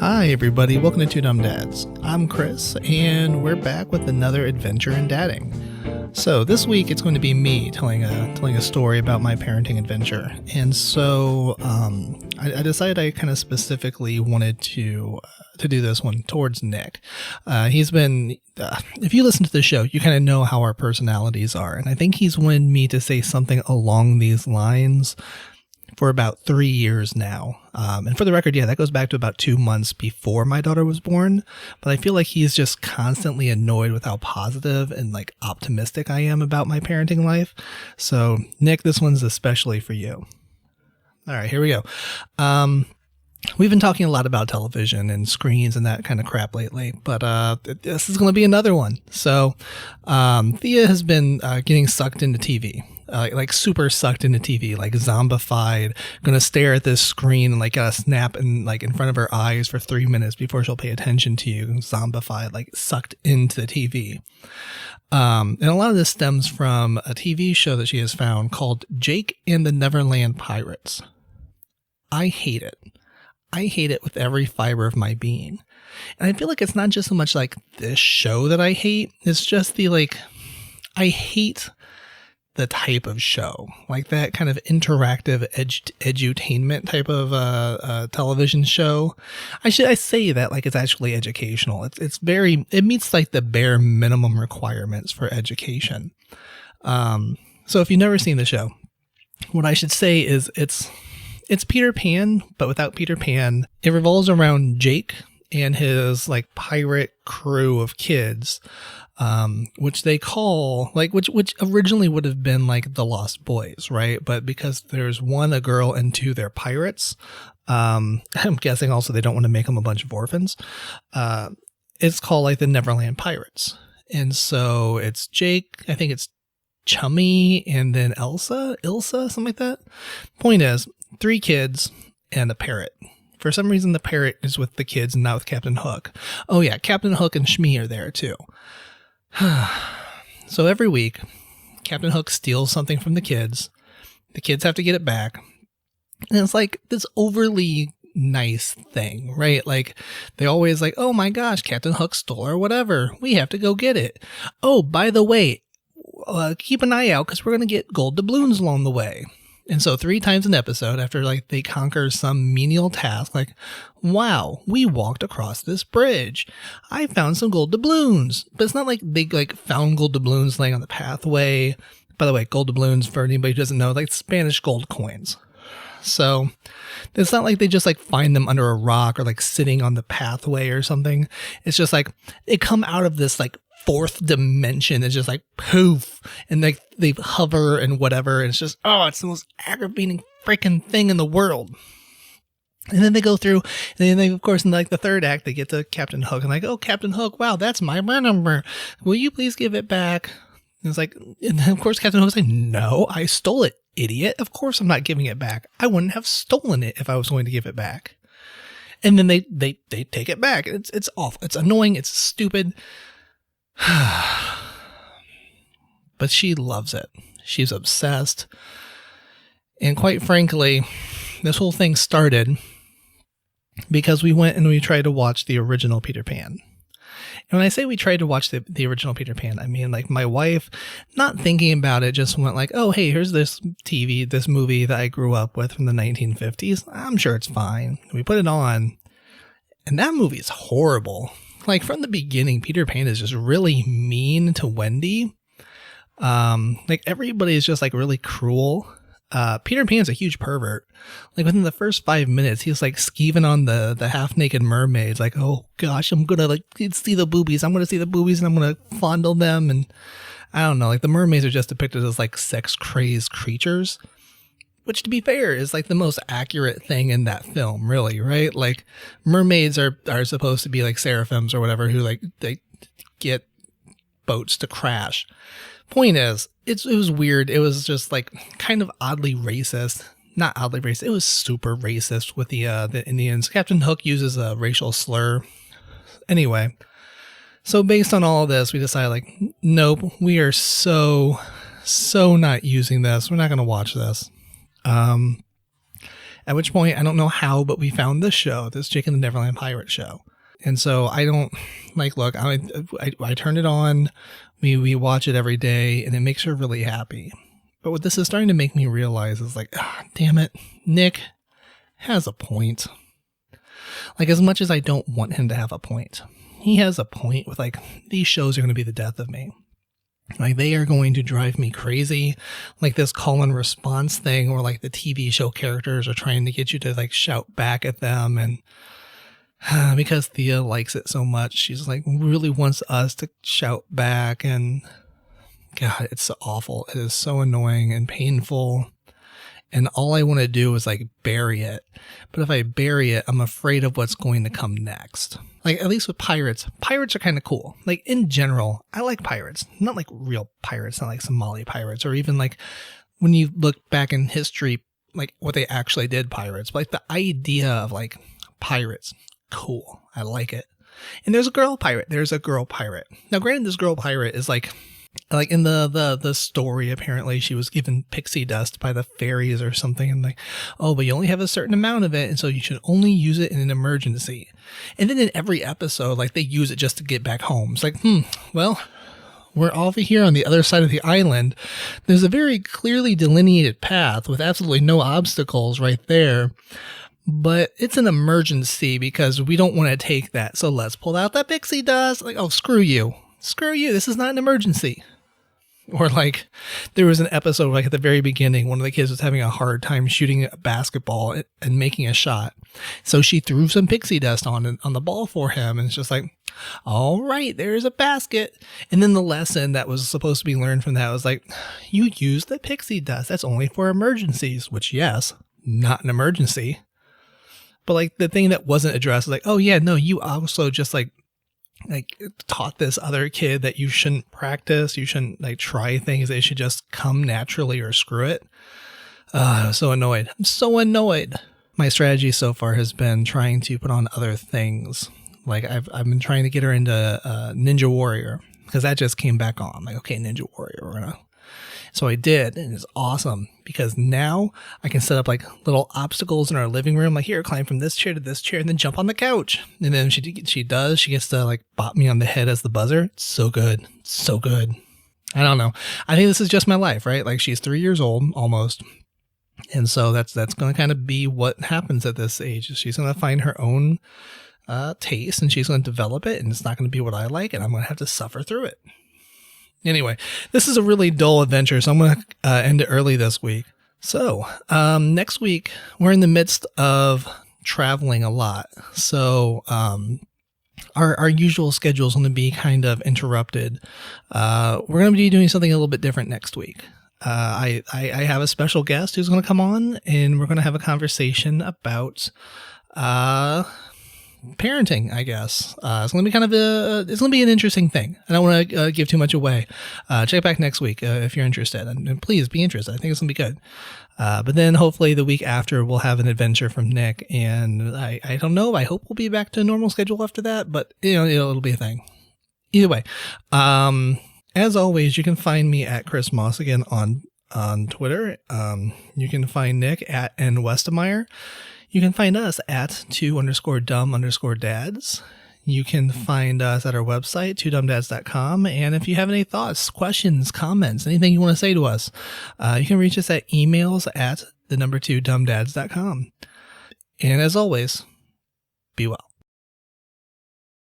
Hi everybody, welcome to Two Dumb Dads. I'm Chris, and we're back with another adventure in dadding. So this week it's going to be me telling a story about my parenting adventure, and so I decided I kind of specifically wanted to do this one towards Nick. He's been, if you listen to the show, you kind of know how our personalities are, and I think he's wanted me to say something along these lines for about 3 years now. And for the record, yeah, that goes back to about 2 months before my daughter was born. But I feel like he's just constantly annoyed with how positive and like optimistic I am about my parenting life. So Nick, this one's especially for you. All right, here we go. We've been talking a lot about television and screens and that kind of crap lately, but this is going to be another one. So Thea has been getting sucked into TV. Like super sucked into TV, like zombified, gonna stare at this screen and like got a snap in front of her eyes for 3 minutes before she'll pay attention to you. Zombified, like sucked into the TV. And a lot of this stems from a TV show that she has found called Jake and the Neverland Pirates. I hate it. I hate it with every fiber of my being. And I feel like it's not just so much like this show that I hate, it's just I hate the type of show, like that kind of interactive edutainment type of television show. I say that like it's actually educational. It meets like the bare minimum requirements for education. So if you've never seen the show, what I should say is it's Peter Pan, but without Peter Pan. It revolves around Jake and his like pirate crew of kids, which they call which originally would have been like the Lost Boys, right? But because there's one a girl and two they're pirates, I'm guessing also they don't want to make them a bunch of orphans. It's called like the Neverland Pirates, and so it's Jake. I think it's Chummy and then Ilsa, something like that. Point is, 3 kids and a parrot. For some reason, the parrot is with the kids and not with Captain Hook. Oh yeah, Captain Hook and Shmee are there too. So every week, Captain Hook steals something from the kids. The kids have to get it back. And it's like this overly nice thing, right? Like they always like, oh my gosh, Captain Hook stole or whatever. We have to go get it. Oh, by the way, keep an eye out because we're going to get gold doubloons along the way. And so 3 times an episode, after like they conquer some menial task, like, wow, we walked across this bridge. I found some gold doubloons. But it's not like they like found gold doubloons laying on the pathway. By the way, gold doubloons, for anybody who doesn't know, like Spanish gold coins. So it's not like they just like find them under a rock or like sitting on the pathway or something. It's just like they come out of this like 4th dimension. It's just like poof, and like they hover and whatever, and it's just, oh, it's the most aggravating freaking thing in the world. And then they go through, and then they, of course, in like the 3rd act, they get to Captain Hook and like, oh, Captain Hook, wow, that's my number. Will you please give it back? And it's like, and then of course Captain Hook's like, no, I stole it, idiot. Of course I'm not giving it back. I wouldn't have stolen it if I was going to give it back. And then they take it back. It's awful. It's annoying. It's stupid. But she loves it. She's obsessed. And quite frankly, this whole thing started because we went and we tried to watch the original Peter Pan. And when I say we tried to watch the original Peter Pan, I mean like my wife, not thinking about it, just went like, oh, hey, here's this movie that I grew up with from the 1950s. I'm sure it's fine. We put it on, and that movie is horrible. Like from the beginning, Peter Pan is just really mean to Wendy. Like everybody is just like really cruel. Peter Pan's a huge pervert. Like within the first 5 minutes, he's like skeeving on the half naked mermaids. Like, oh gosh, I'm gonna like see the boobies. I'm gonna see the boobies and I'm gonna fondle them. And I don't know, like the mermaids are just depicted as like sex crazed creatures. Which, to be fair, is like the most accurate thing in that film, really, right? Like, mermaids are supposed to be like seraphims or whatever, who like they get boats to crash. Point is, it was weird. It was just like kind of oddly racist. Not oddly racist. It was super racist with the Indians. Captain Hook uses a racial slur. Anyway, so based on all of this, we decided like, nope, we are so not using this. We're not going to watch this. At which point, I don't know how, but we found this show, this Jake and the Neverland Pirates show. And so I don't, like, look, I turn it on, we watch it every day, and it makes her really happy. But what this is starting to make me realize is like, damn it, Nick has a point. Like, as much as I don't want him to have a point, he has a point with, like, these shows are going to be the death of me. Like, they are going to drive me crazy. Like this call and response thing where, like, the TV show characters are trying to get you to, like, shout back at them. And because Thea likes it so much, she's, like, really wants us to shout back. And God, it's so awful. It is so annoying and painful. And all I want to do is, like, bury it. But if I bury it, I'm afraid of what's going to come next. Like, at least with pirates are kind of cool. Like, in general, I like pirates. Not like real pirates, not like Somali pirates, or even like when you look back in history, like what they actually did pirates. But like the idea of like pirates, cool. I like it. And there's a girl pirate. Now, granted, this girl pirate is like in the story, apparently she was given pixie dust by the fairies or something, and like, oh, but you only have a certain amount of it, and so you should only use it in an emergency. And then in every episode, like, they use it just to get back home. It's like, well, we're over here on the other side of the island. There's a very clearly delineated path with absolutely no obstacles right there. But it's an emergency because we don't want to take that. So let's pull out that pixie dust. Like, oh, screw you. This is not an emergency. Or like there was an episode like at the very beginning, one of the kids was having a hard time shooting a basketball and making a shot. So she threw some pixie dust on the ball for him. And it's just like, all right, there's a basket. And then the lesson that was supposed to be learned from that was like, you use the pixie dust. That's only for emergencies, which, yes, not an emergency. But like the thing that wasn't addressed was like, oh yeah, no, you also just like taught this other kid that you shouldn't practice, you shouldn't like try things, they should just come naturally or screw it. I'm so annoyed. My strategy so far has been trying to put on other things. Like I've been trying to get her into Ninja Warrior because that just came back on. Like, okay, Ninja Warrior, So I did, and it's awesome because now I can set up like little obstacles in our living room. Like, here, climb from this chair to this chair and then jump on the couch. And then she gets to like bop me on the head as the buzzer. It's so good. I don't know. I think this is just my life, right? Like, she's 3 years old almost. And so that's going to kind of be what happens at this age. She's going to find her own taste and she's going to develop it, and it's not going to be what I like, and I'm going to have to suffer through it. Anyway, this is a really dull adventure, so I'm going to end it early this week. So, next week, we're in the midst of traveling a lot. So, our usual schedule is going to be kind of interrupted. We're going to be doing something a little bit different next week. I have a special guest who's going to come on, and we're going to have a conversation about parenting, I guess. It's going to be it's going to be an interesting thing. I don't want to give too much away. Check back next week if you're interested, and please be interested. I think it's going to be good. But then hopefully the week after we'll have an adventure from Nick, and I don't know. I hope we'll be back to a normal schedule after that, but it'll be a thing. Either way, as always, you can find me at Chris Moss again on Twitter. You can find Nick at N Westemeyer. You can find us at 2_dumb_dads. You can find us at our website, 2dumbdads.com. And if you have any thoughts, questions, comments, anything you want to say to us, you can reach us at emails at 2dumbdads.com. And as always, be well.